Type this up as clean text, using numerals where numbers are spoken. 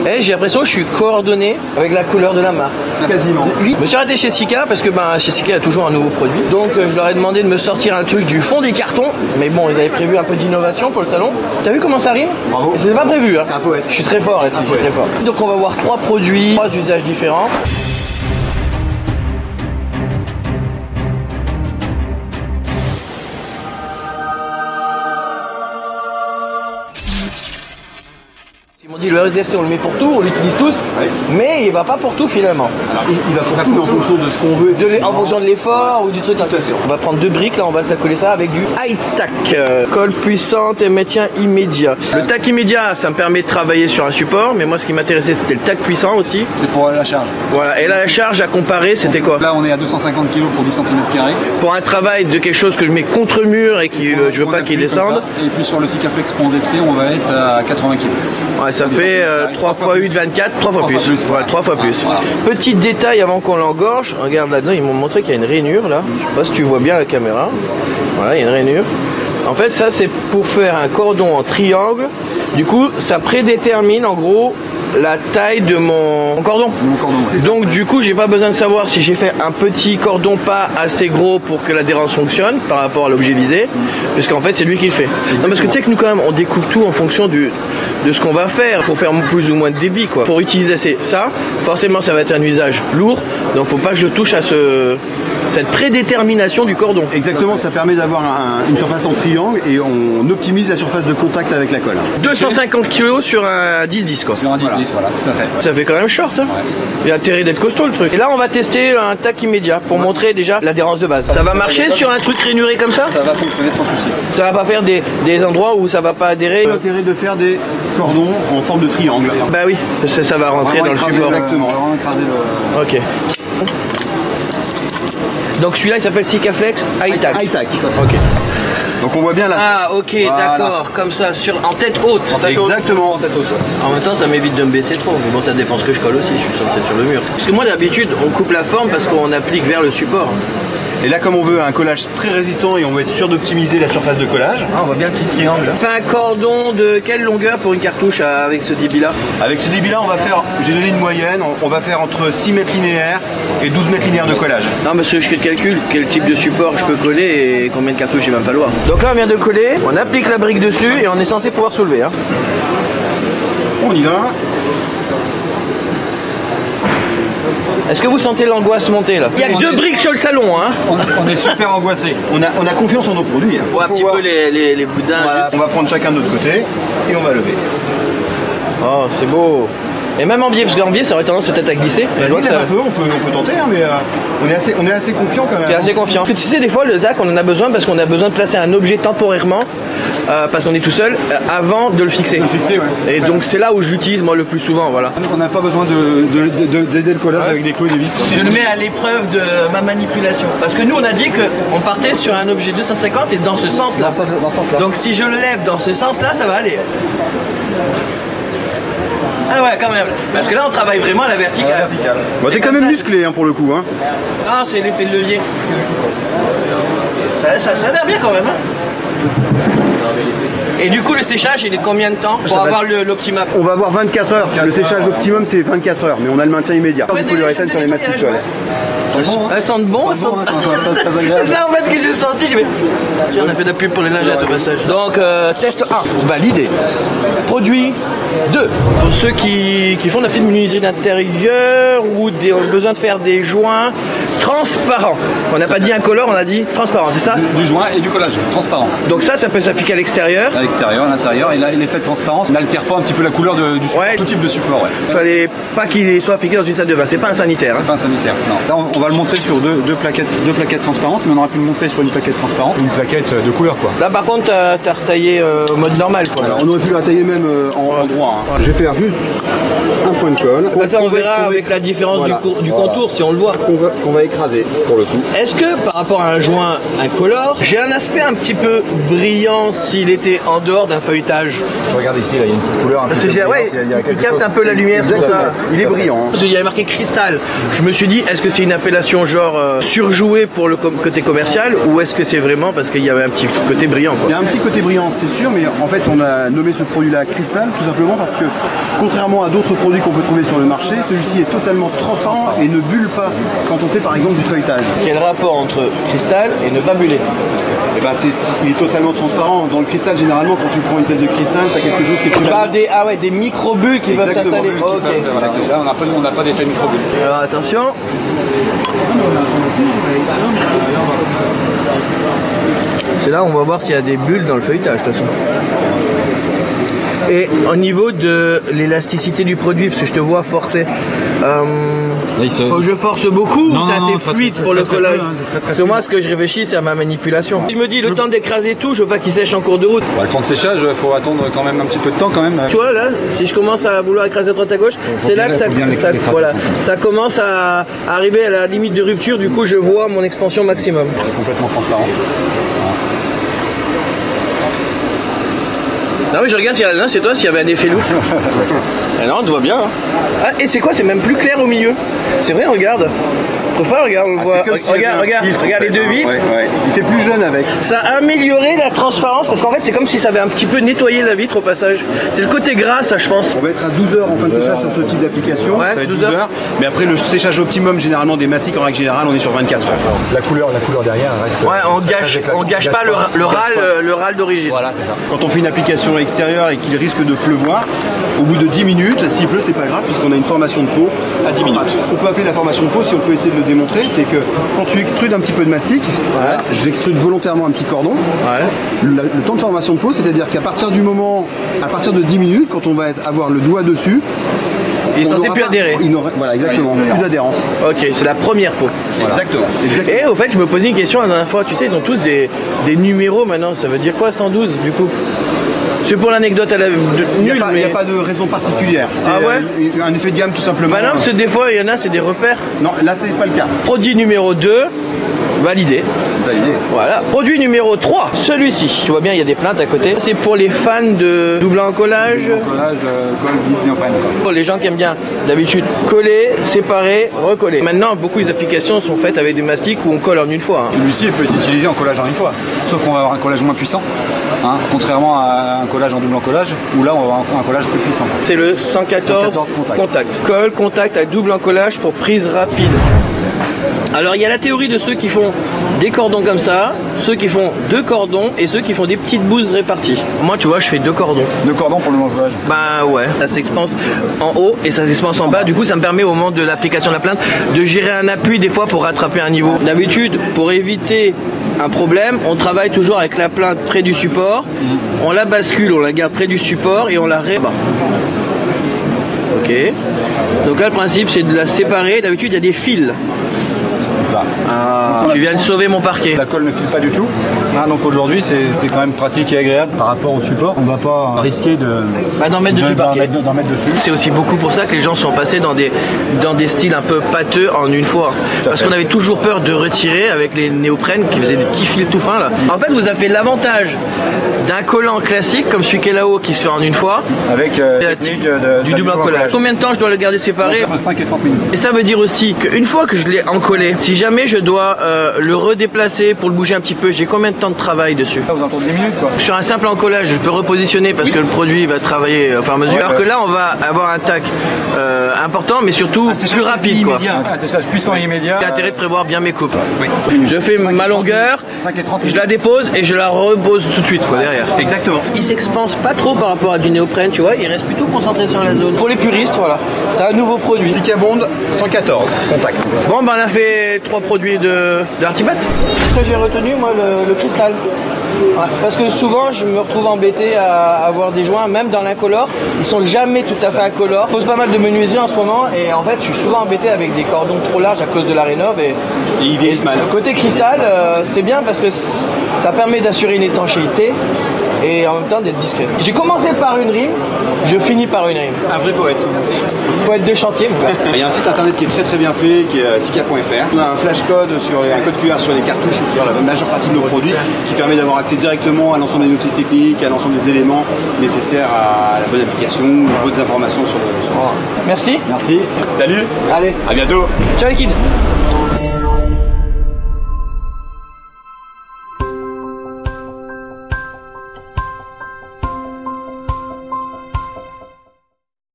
Et j'ai l'impression que je suis coordonné avec la couleur de la marque. Quasiment. Je me suis arrêté chez Sika parce que chez Sika il y a toujours un nouveau produit. Donc je leur ai demandé de me sortir un truc du fond des cartons. Mais bon, ils avaient prévu un peu d'innovation pour le salon. T'as vu comment ça rime? Bravo. C'était pas prévu. Hein. C'est un poète. Je suis très fort là-dessus, je suis très fort. Donc on va voir 3 produits, 3 usages différents. Ils m'ont dit le RSFC on le met pour tout, on l'utilise tous, mais il va pas pour tout finalement. Alors, il va pour tout, mais en fonction de ce qu'on veut. En fonction de l'effort ou du truc. On va prendre 2 briques, là on va s'accoler ça avec du high-tac. Colle puissante et maintien immédiat. Le tac immédiat, ça me permet de travailler sur un support, mais moi ce qui m'intéressait c'était le tac puissant aussi. C'est pour la charge. Voilà, et là la charge à comparer c'était quoi? Là on est à 250 kg pour 10 cm². Pour un travail de quelque chose que je mets contre mur et qui je veux pas qu'il descende. Et puis sur le Sikaflex Pro FC, on va être à 80 kg. Ouais, ça fait 3 fois 8, 24, 3 fois plus. Ouais, 3 fois plus. Voilà. Petit détail avant qu'on l'engorge, regarde là-dedans, ils m'ont montré qu'il y a une rainure là. Je sais pas si tu vois bien la caméra. Voilà, il y a une rainure. En fait, ça c'est pour faire un cordon en triangle. Du coup, ça prédétermine en gros la taille de mon cordon. Donc du coup, j'ai pas besoin de savoir si j'ai fait un petit cordon pas assez gros pour que l'adhérence fonctionne par rapport à l'objet visé, puisqu'en fait c'est lui qui le fait. Non, parce que tu sais que nous quand même on découpe tout en fonction de ce qu'on va faire pour faire plus ou moins de débit quoi. Pour utiliser ça, forcément ça va être un usage lourd, donc faut pas que je touche à cette prédétermination du cordon. Exactement, ça permet d'avoir une surface en triangle et on optimise la surface de contact avec la colle. 250 kg sur un 10-10 quoi. Sur un 10-10, voilà, tout à fait. Ça fait quand même short, hein. Ouais. Il a intérêt d'être costaud le truc. Et là on va tester un tac immédiat pour montrer déjà l'adhérence de base. Ça va marcher sur un truc rainuré comme ça? Ça va fonctionner sans souci. Ça va pas faire des endroits où ça va pas adhérer? L'intérêt de faire des cordons en forme de triangle. Bah oui, ça va rentrer dans le support. Exactement, vraiment écraser le... Ok. Donc celui-là il s'appelle Sikaflex high-tac. High-tac. Ok. Donc on voit bien là. Ah ok, voilà. D'accord, comme ça, en tête haute. Exactement, en tête haute. En même temps ça m'évite de me baisser trop, mais bon ça dépend ce que je colle aussi, je suis censé être sur le mur. Parce que moi d'habitude on coupe la forme parce qu'on applique vers le support. Et là comme on veut un collage très résistant et on veut être sûr d'optimiser la surface de collage. Ah, on voit bien le petit triangle là. Fait un cordon de quelle longueur pour une cartouche avec ce débit là? Avec ce débit là on va faire, j'ai donné une moyenne, on va faire entre 6 mètres linéaires et 12 mètres linéaires de collage. Non parce que je fais le calcul, quel type de support je peux coller et combien de cartouches il va me falloir. Donc là on vient de coller, on applique la brique dessus et on est censé pouvoir soulever. Hein. On y va. Est-ce que vous sentez l'angoisse monter là? Il y a que 2 briques sur le salon hein. On est super angoissé. On a confiance en nos produits. Hein. Ouais, un petit peu les boudins. Voilà. On va prendre chacun de notre côté et on va lever. Oh c'est beau. Et même en biais, parce qu'en biais ça aurait tendance peut-être à glisser. Un peu, on peut tenter, hein, mais on est assez confiant quand même. Tu es assez confiant. Tu sais, des fois, le tac, on en a besoin parce qu'on a besoin de placer un objet temporairement, parce qu'on est tout seul, avant de le fixer. Ouais. Et donc c'est là où j'utilise moi le plus souvent, voilà. On n'a pas besoin d'aider le collage avec des clous et des vis. Je le mets à l'épreuve de ma manipulation. Parce que nous, on a dit qu'on partait sur un objet 250 et dans ce sens-là. Dans ce sens-là. Donc si je le lève dans ce sens-là, ça va aller. Ah ouais quand même, parce que là on travaille vraiment à la verticale. Bon, t'es quand même musclé hein, pour le coup. Hein. Ah c'est l'effet de levier. Ça adhère bien quand même. Hein. Et du coup le séchage il est de combien de temps pour avoir l'optimum? On va avoir 24 heures. Le séchage optimum c'est 24 heures, mais on a le maintien immédiat. Du polyuréthane sur les mastiques. Elles sentent bon, elles sentent c'est ça en fait que j'ai senti. Tiens, on a fait de la pub pour les lingettes au passage. Donc test 1, validé. Produit 2, pour ceux qui font de la menuiserie d'intérieur ou ont besoin de faire des joints transparents. On n'a pas dit incolore, on a dit transparent, c'est ça? Du joint et du collage, transparent. Donc ça peut s'appliquer à l'extérieur. À l'extérieur, à l'intérieur, et là l'effet de transparence n'altère pas un petit peu la couleur du support, tout type de support. Il fallait pas qu'il soit appliqué dans une salle de bain, c'est pas un sanitaire. C'est pas un sanitaire, non. Là on va le montrer sur deux plaquettes transparentes, mais on aurait pu le montrer sur une plaquette transparente, une plaquette de couleur quoi. Là par contre t'as retaillé au mode normal quoi. Alors, on aurait pu la tailler même en droit. Hein. Je vais faire juste un point de colle. Comme ça on verra avec la différence du contour si on le voit. Qu'on va écraser pour le coup. Est-ce que par rapport à un joint incolore, j'ai un aspect un petit peu brillant s'il était en dehors d'un feuilletage. Regarde ici, là, il y a une petite couleur. Il capte un peu la lumière, c'est ça. Il est brillant. Hein. Il y avait marqué cristal. Je me suis dit, est-ce que c'est une appellation genre surjouée pour le côté commercial ou est-ce que c'est vraiment parce qu'il y avait un petit côté brillant quoi. Il y a un petit côté brillant, c'est sûr, mais en fait, on a nommé ce produit-là cristal tout simplement parce que, contrairement à d'autres produits qu'on peut trouver sur le marché, celui-ci est totalement transparent et ne bulle pas quand on fait par exemple du feuilletage. Quel rapport entre cristal et ne pas buller? Et ben il est totalement transparent. Dans le cristal, généralement, quand tu prends une pièce de cristal, tu as quelque chose qui est plus des micro-bulles qui peuvent s'installer. Ok. Là, on n'a pas d'effet micro-bulle. Alors attention. C'est là où on va voir s'il y a des bulles dans le feuilletage de toute façon. Et au niveau de l'élasticité du produit, parce que je te vois forcer, faut que je force beaucoup ou c'est assez fluide pour le collage? Parce que moi, ce que je réfléchis, c'est à ma manipulation. Je me dis, le temps d'écraser tout, je veux pas qu'il sèche en cours de route. Le temps de séchage, il faut attendre quand même un petit peu de temps quand même. Tu vois là, si je commence à vouloir écraser à droite à gauche, c'est là que ça commence à arriver à la limite de rupture, du coup je vois mon expansion maximum. C'est complètement transparent. Non mais je regarde s'il y a là, c'est toi s'il y avait un effet loup. Ah non, on te voit bien. Hein. Ah, et c'est quoi? C'est même plus clair au milieu. C'est vrai, regarde. Trouve pas, regarde, on le voit. Regarde les deux vitres. Ouais. Il fait plus jeune avec. Ça a amélioré la transparence parce qu'en fait c'est comme si ça avait un petit peu nettoyé la vitre au passage. C'est le côté gras ça je pense. On va être à 12 heures en fin de séchage sur ce type d'application. Ouais, ça va être 12 heures. Mais après le séchage optimum généralement des mastiques en règle générale on est sur 24 heures. La couleur derrière reste. Ouais, on gâche pas le râle d'origine. Voilà, c'est ça. Quand on fait une application extérieure et qu'il risque de pleuvoir, au bout de 10 minutes, s'il pleut c'est pas grave puisqu'on a une formation de peau à 10 minutes. On peut appeler la formation de peau si on peut essayer de le démontrer, c'est que quand tu extrudes un petit peu de mastic, voilà, j'extrude volontairement un petit cordon. Le temps de formation de peau, c'est-à-dire qu'à partir de 10 minutes, quand on va avoir le doigt dessus, il est censé plus adhérer. Voilà, exactement, plus d'adhérence. Ok, c'est la première peau. Voilà. Exactement. Et au fait, je me posais une question la dernière fois, tu sais, ils ont tous des numéros maintenant, ça veut dire quoi 112 du coup? C'est pour l'anecdote, elle a il n'y a pas de raison particulière. C'est un effet de gamme tout simplement. Bah non, parce que des fois, il y en a, c'est des repères. Non, là, c'est pas le cas. Produit numéro 2, validé. Voilà. Produit numéro 3, celui-ci. Tu vois bien, il y a des plaintes à côté. C'est pour les fans de double encollage. Pour les gens qui aiment bien, d'habitude, coller, séparer, recoller. Maintenant, beaucoup des applications sont faites avec du mastic où on colle en une fois. Hein. Celui-ci peut être utilisé en collage en une fois. Sauf qu'on va avoir un collage moins puissant. Hein, contrairement à un collage en double encollage, où là on va avoir un collage plus puissant. C'est le 114 contact. Colle, contact à double encollage pour prise rapide. Alors il y a la théorie de ceux qui font des cordons comme ça, ceux qui font 2 cordons et ceux qui font des petites bouses réparties. Moi tu vois je fais 2 cordons. 2 cordons pour le encollage. Bah ouais, ça s'expanse en haut et ça s'expanse en bas. Du coup ça me permet au moment de l'application de la plainte de gérer un appui des fois pour rattraper un niveau. D'habitude pour éviter un problème, on travaille toujours avec la plainte près du support, on la bascule, on la garde près du support et on la rébat. Ok. Donc là le principe c'est de la séparer. D'habitude il y a des fils. Tu viens de sauver mon parquet. La colle ne file pas du tout. Donc aujourd'hui c'est quand même pratique et agréable par rapport au support. On ne va pas risquer d'en mettre dessus. C'est aussi beaucoup pour ça que les gens sont passés dans des styles un peu pâteux en une fois. Parce qu'on avait toujours peur de retirer avec les néoprènes qui faisaient des petits fils tout fins là. En fait vous avez l'avantage d'un collant classique comme celui qui est là-haut qui se fait en une fois. Avec du double encollage. Combien de temps je dois le garder séparé? Entre 5 et 30 minutes. Et ça veut dire aussi qu'une fois que je l'ai encollé, si jamais je dois le redéplacer pour le bouger un petit peu, j'ai combien de temps de travail dessus? Vous entendez 10 minutes quoi. Sur un simple encollage, je peux repositionner parce que le produit va travailler au fur et à mesure. Alors que là, on va avoir un tac important, mais surtout plus rapide quoi. Un séchage puissant et immédiat. J'ai intérêt de prévoir bien mes coupes. Je fais ma longueur, je la dépose et je la repose tout de suite quoi derrière. Exactement. Il s'expanse pas trop par rapport à du néoprène, tu vois, il reste plutôt concentré sur la zone. Pour les puristes, voilà, t'as un nouveau produit. Zicabond 114 contact. Bon ben on a fait 3 produits de Artibat. Ce que j'ai retenu moi le cristal. Ouais, parce que souvent je me retrouve embêté à avoir des joints, même dans l'incolore, ils sont jamais tout à fait incolores. Je pose pas mal de menuisier en ce moment et en fait je suis souvent embêté avec des cordons trop larges à cause de la rénov et ils vieillissent mal. Côté cristal, c'est bien parce que ça permet d'assurer une étanchéité et en même temps d'être discret. J'ai commencé par une rime, je finis par une rime. Un vrai poète. Poète de chantier, mon gars. Il y a un site internet qui est très bien fait, qui est sika.fr. On a un flash code un code QR sur les cartouches ou sur la majeure partie de nos produits qui permet d'avoir accès directement à l'ensemble des notices techniques, à l'ensemble des éléments nécessaires à la bonne application ou aux bonnes informations sur le site. Merci. Merci. Salut, Allez, à bientôt. ciao les kids.